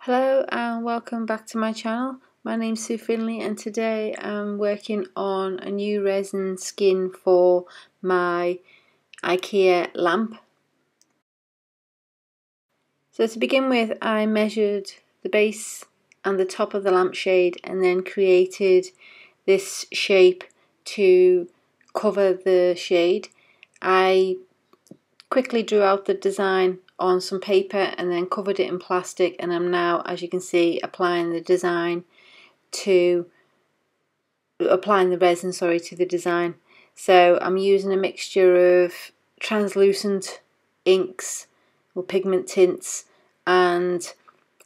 Hello and welcome back to my channel. My name's Findlay and today I'm working on a new resin skin for my IKEA lamp. So to begin with, I measured the base and the top of the lampshade and then created this shape to cover the shade. I quickly drew out the design on some paper and then covered it in plastic, and I'm now, as you can see, applying the resin to the design. So I'm using a mixture of translucent inks or pigment tints and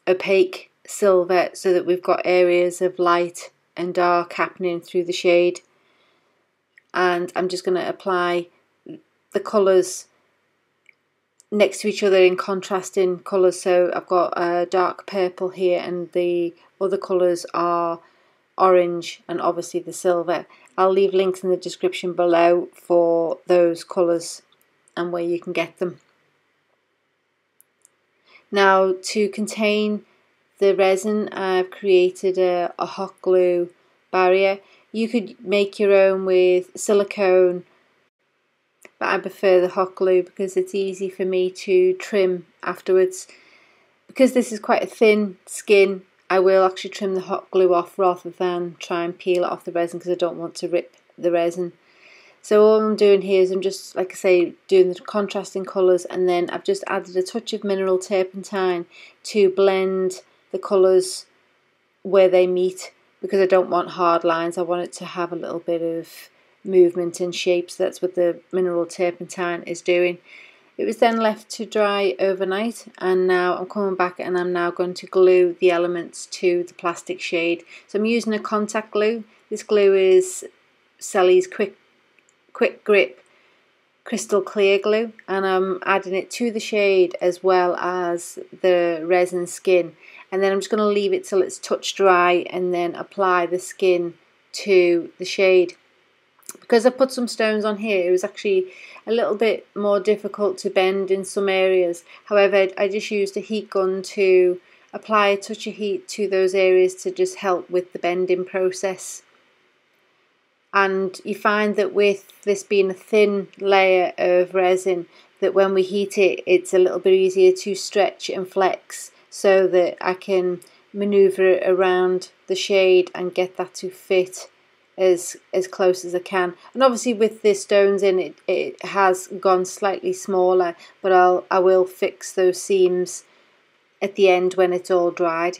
opaque silver so that we've got areas of light and dark happening through the shade. And I'm just going to apply the colours next to each other in contrasting colours. So I've got a dark purple here and the other colours are orange and obviously the silver. I'll leave links in the description below for those colours and where you can get them. Now, to contain the resin, I've created a hot glue barrier. You could make your own with silicone, but I prefer the hot glue because it's easy for me to trim afterwards. Because this is quite a thin skin, I will actually trim the hot glue off rather than try and peel it off the resin because I don't want to rip the resin. So all I'm doing here is I'm just, like I say, doing the contrasting colours, and then I've just added a touch of mineral turpentine to blend the colours where they meet, because I don't want hard lines. I want it to have a little bit of movement and shapes. That's what the mineral turpentine is doing. It was then left to dry overnight, and now I'm coming back and I'm now going to glue the elements to the plastic shade. So I'm using a contact glue. This glue is Sally's quick grip crystal clear glue, and I'm adding it to the shade as well as the resin skin, and then I'm just going to leave it till it's touch dry and then apply the skin to the shade. Because I put some stones on here, it was actually a little bit more difficult to bend in some areas. However, I just used a heat gun to apply a touch of heat to those areas to just help with the bending process. And you find that with this being a thin layer of resin, that when we heat it, it's a little bit easier to stretch and flex so that I can maneuver it around the shade and get that to fit as close as I can. And obviously with the stones in it has gone slightly smaller, but I will fix those seams at the end when it's all dried.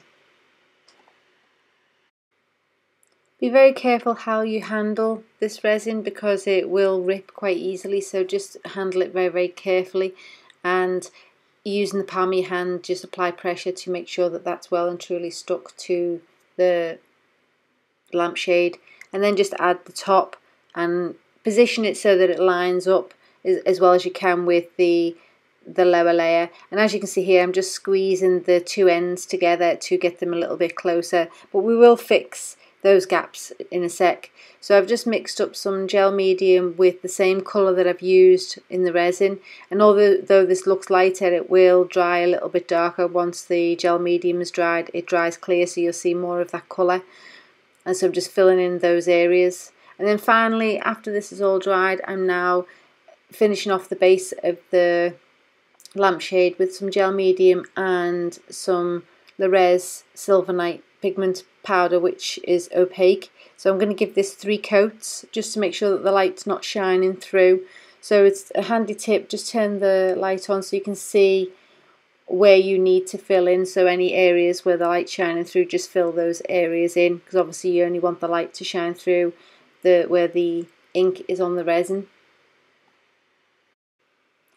Be very careful how you handle this resin because it will rip quite easily, so just handle it very, very carefully, and using the palm of your hand, just apply pressure to make sure that that's well and truly stuck to the lampshade, and then just add the top and position it so that it lines up as well as you can with the lower layer. And as you can see here, I'm just squeezing the two ends together to get them a little bit closer, but we will fix those gaps in a sec. So I've just mixed up some gel medium with the same colour that I've used in the resin, and although this looks lighter, it will dry a little bit darker once the gel medium is dried. It dries clear, so you'll see more of that colour, and so I'm just filling in those areas. And then finally, after this is all dried, I'm now finishing off the base of the lampshade with some gel medium and some Resin Silver Night pigment powder, which is opaque. So I'm going to give this 3 coats just to make sure that the light's not shining through. So it's a handy tip, just turn the light on so you can see where you need to fill in. So any areas where the light's shining through, just fill those areas in, because obviously you only want the light to shine through where the ink is on the resin.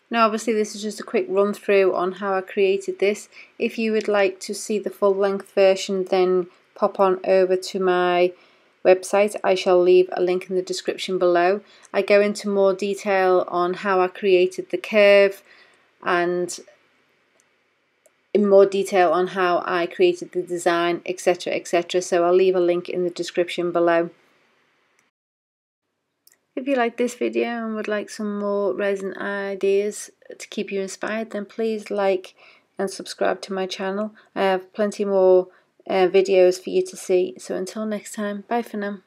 Now obviously this is just a quick run through on how I created this. If you would like to see the full length version, then pop on over to my website. I shall leave a link in the description below. I go into more detail on how I created the curve and in more detail on how I created the design, etc, etc. So I'll leave a link in the description below. If you like this video and would like some more resin ideas to keep you inspired, then please like and subscribe to my channel. I have plenty more videos for you to see. So until next time, bye for now.